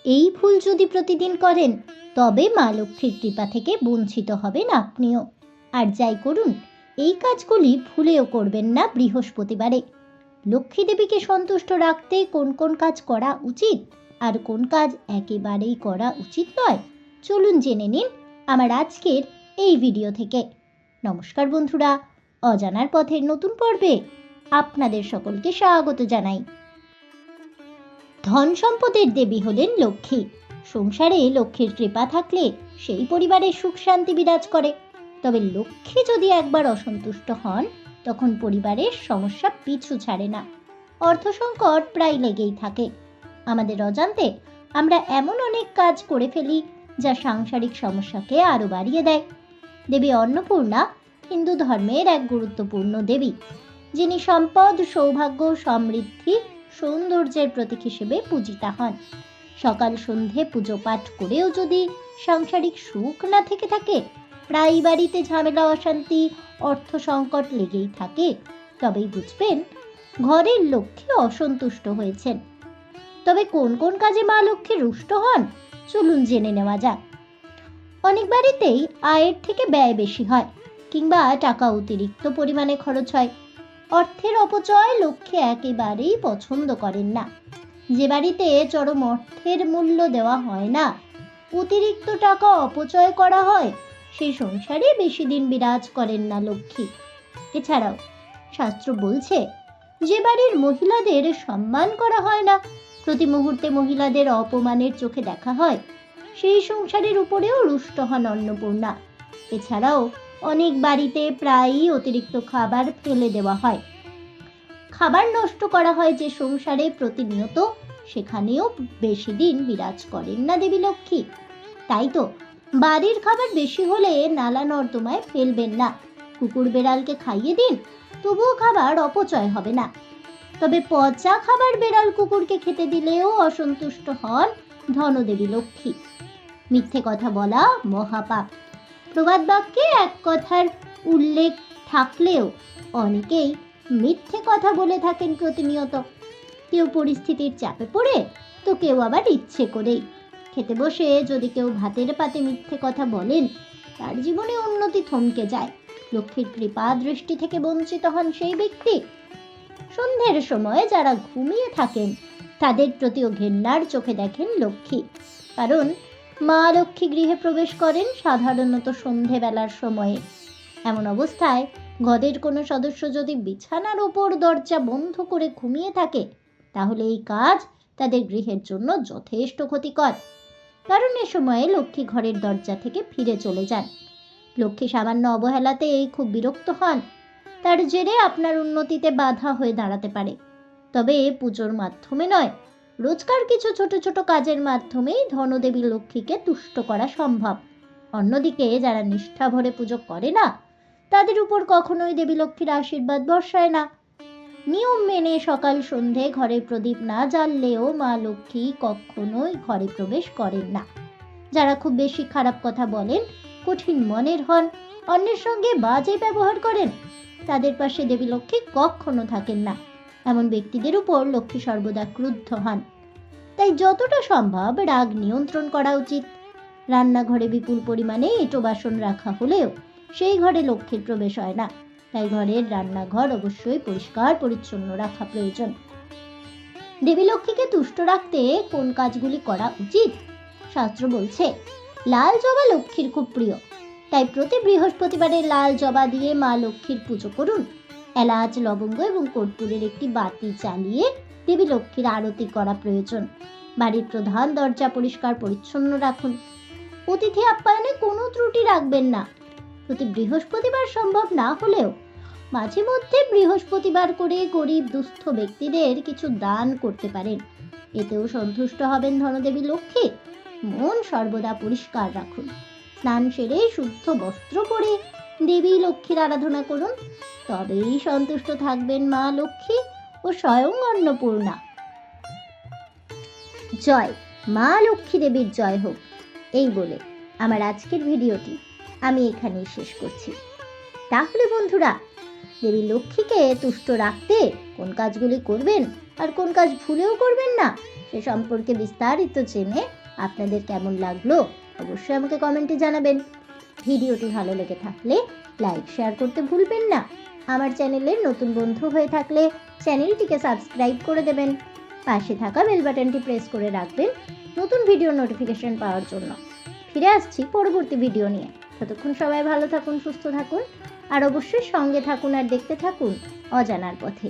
এই ভুল যদি প্রতিদিন করেন তবে মা লক্ষ্মীর কৃপা থেকে বঞ্চিত হবেন আপনিও। আর যাই করুন, এই কাজগুলি ভুলেও করবেন না বৃহস্পতিবারে। লক্ষ্মী দেবীকে সন্তুষ্ট রাখতে কোন কোন কাজ করা উচিত আর কোন কাজ একেবারেই করা উচিত নয়, চলুন জেনে নিন আমার আজকের এই ভিডিও থেকে। নমস্কার বন্ধুরা, অজানার পথের নতুন পর্বে আপনাদের সকলকে স্বাগত জানাই। ধন সম্পদের দেবী হলেন লক্ষ্মী। সংসারে লক্ষ্মীর কৃপা থাকলে সেই পরিবারে সুখ শান্তি বিরাজ করে। তবে লক্ষ্মী যদি একবার অসন্তুষ্ট হন, তখন পরিবারের সমস্যা পিছু ছাড়ে না। অর্থ সংকট প্রায় লেগেই থাকে। আমাদের অজান্তে আমরা এমন অনেক কাজ করে ফেলি যা সাংসারিক সমস্যাকে আরো বাড়িয়ে দেয়। দেবী অন্নপূর্ণা হিন্দু ধর্মের এক গুরুত্বপূর্ণ দেবী, যিনি সম্পদ, সৌভাগ্য, সমৃদ্ধি, সৌন্দর্যের প্রতীক হিসেবে পূজিতা হন। সকাল সন্ধে পুজো পাঠ করেও যদি সাংসারিক সুখ না থেকে থাকে, প্রায় বাড়িতে ঝামেলা, অশান্তি, অর্থ সংকট লেগেই থাকে, তবেই বুঝবেন ঘরের লক্ষ্মী অসন্তুষ্ট হয়েছেন। তবে কোন কোন কাজে মা লক্ষ্মী রুষ্ট হন, চলুন জেনে নেওয়া যাক। অনেক বাড়িতেই আয়ের থেকে ব্যয় বেশি হয়, কিংবা টাকা অতিরিক্ত পরিমাণে খরচ হয়। অর্থের অপচয় লক্ষ্মী একেবারেই পছন্দ করেন না। যে বাড়িতে চরম অর্থের মূল্য দেওয়া হয় না, অতিরিক্ত টাকা অপচয় করা হয়, সেই সংসারে বেশি দিন বিরাজ করেন না লক্ষ্মী। এছাড়াও শাস্ত্র বলছে, যে বাড়ির মহিলাদের সম্মান করা হয় না, প্রতি মুহূর্তে মহিলাদের অপমানের চোখে দেখা হয়, সেই সংসারের উপরেও রুষ্ট হন অন্নপূর্ণা। এছাড়াও অনেক বাড়িতে প্রায়ই অতিরিক্ত খাবার ফেলে দেওয়া হয়, খাবার নষ্ট করা হয় যে সংসারে প্রতিনিয়ত, সেখানেও বেশি দিন বিরাজ করেন না দেবী লক্ষ্মী। তাই তো বাড়ির খাবার বেশি হলে নালা নর্দমায় ফেলবেন না, কুকুর বেড়ালকে খাইয়ে দিন, তবুও খাবার অপচয় হবে না। তবে পচা খাবার বেড়াল কুকুরকে খেতে দিলেও অসন্তুষ্ট হন ধনদেবী লক্ষ্মী। মিথ্যে কথা বলা মহাপাপ। প্রবাদ বাক্যে এক কথার উল্লেখ থাকলেও অনেকেই মিথ্যে কথা বলে থাকেন প্রতিনিয়ত। কেউ পরিস্থিতির চাপে পড়ে, তো কেউ আবার ইচ্ছে করেই। খেতে বসে যদি কেউ ভাতের পাতে মিথ্যে কথা বলেন, তার জীবনে উন্নতি থমকে যায়, লক্ষ্মীর কৃপা দৃষ্টি থেকে বঞ্চিত হন সেই ব্যক্তি। সন্ধ্যের সময় যারা ঘুমিয়ে থাকেন, তাদের প্রতিও ঘেন্নার চোখে দেখেন লক্ষ্মী। কারণ মা লক্ষ্মী গৃহে প্রবেশ করেন সাধারণত সন্ধেবেলার সময়ে। এমন অবস্থায় ঘরের কোনো সদস্য যদি বিছানার ওপর দরজা বন্ধ করে ঘুমিয়ে থাকে, তাহলে এই কাজ তাদের গৃহের জন্য যথেষ্ট ক্ষতিকর। কারণ এ সময়ে লক্ষ্মী ঘরের দরজা থেকে ফিরে চলে যান। লক্ষ্মী সামান্য অবহেলাতে খুব বিরক্ত হন, তার জেরে আপনার উন্নতিতে বাধা হয়ে দাঁড়াতে পারে। তবে পুজোর মাধ্যমে নয়, রোজকার কিছু ছোট ছোট কাজের মাধ্যমেই ধনদেবী লক্ষ্মীকে তুষ্ট করা সম্ভব। অন্যদিকে যারা নিষ্ঠা ভরে পুজো করে না, তাদের উপর কখনোই দেবী লক্ষ্মীর আশীর্বাদ বর্ষায় না। নিয়ম মেনে সকাল সন্ধে ঘরে প্রদীপ না জ্বাললেও মা লক্ষ্মী কখনোই ঘরে প্রবেশ করেন না। যারা খুব বেশি খারাপ কথা বলেন, কঠিন মনের হন, অন্যের সঙ্গে বাজে ব্যবহার করেন, তাদের পাশে দেবী লক্ষ্মী কখনো থাকেন না। এমন ব্যক্তিদের উপর লক্ষ্মী সর্বদা ক্রুদ্ধ হন। তাই যতটা সম্ভব রাগ নিয়ন্ত্রণ করা উচিত। রান্নাঘরে বিপুল পরিমাণে এঁটো বাসন রাখা হলেও সেই ঘরে লক্ষ্মীর প্রবেশ হয় না। তাই ঘরের রান্নাঘর অবশ্যই পরিষ্কার পরিচ্ছন্ন রাখা প্রয়োজন। দেবী লক্ষ্মীকে তুষ্ট রাখতে কোন কাজগুলি করা উচিত? শাস্ত্র বলছে, লাল জবা লক্ষ্মীর খুব প্রিয়। তাই প্রতি বৃহস্পতিবারে লাল জবা দিয়ে মা লক্ষ্মীর পুজো করুন। এলাচ, লবঙ্গ এবং কর্পূরের একটি বাতি জ্বালিয়ে দেবী লক্ষ্মীর আরতি করা প্রয়োজন। বাড়ির প্রধান দরজা পরিষ্কার পরিচ্ছন্ন রাখুন। অতিথি আপ্যায়নে কোনো ত্রুটি রাখবেন না। প্রতি বৃহস্পতিবার সম্ভব না হলেও মাঝে মধ্যে বৃহস্পতিবার করে গরিব দুস্থ ব্যক্তিদের কিছু দান করতে পারেন, এতেও সন্তুষ্ট হবেন ধনদেবী লক্ষ্মী। মন সর্বদা পরিষ্কার রাখুন। স্নান সেরে শুদ্ধ বস্ত্র পরে দেবী লক্ষ্মীর আরাধনা করুন, তবেই সন্তুষ্ট থাকবেন মা লক্ষ্মী ও স্বয়ং অন্নপূর্ণা। জয় মা লক্ষ্মী দেবীর জয় হোক, এই বলে আমার আজকের ভিডিওটি আমি এখানেই শেষ করছি। তাহলে বন্ধুরা, দেবী লক্ষ্মীকে তুষ্ট রাখতে কোন কাজগুলি করবেন আর কোন কাজ ভুলেও করবেন না, সে সম্পর্কে বিস্তারিত জেনে আপনাদের কেমন লাগলো অবশ্যই আমাকে কমেন্টে জানাবেন। ভিডিওটি ভালো লেগে থাকলে লাইক শেয়ার করতে ভুলবেন না। আমার চ্যানেলের নতুন বন্ধু হয়ে থাকলে চ্যানেলটিকে সাবস্ক্রাইব করে দেবেন। পাশে থাকা বেল বাটনটি প্রেস করে রাখবেন নতুন ভিডিওর নোটিফিকেশন পাওয়ার জন্য। ফিরে আসছি পরবর্তী ভিডিও নিয়ে। ততক্ষণ সবাই ভালো থাকুন, সুস্থ থাকুন আর অবশ্যই সঙ্গে থাকুন আর দেখতে থাকুন অজানার পথে।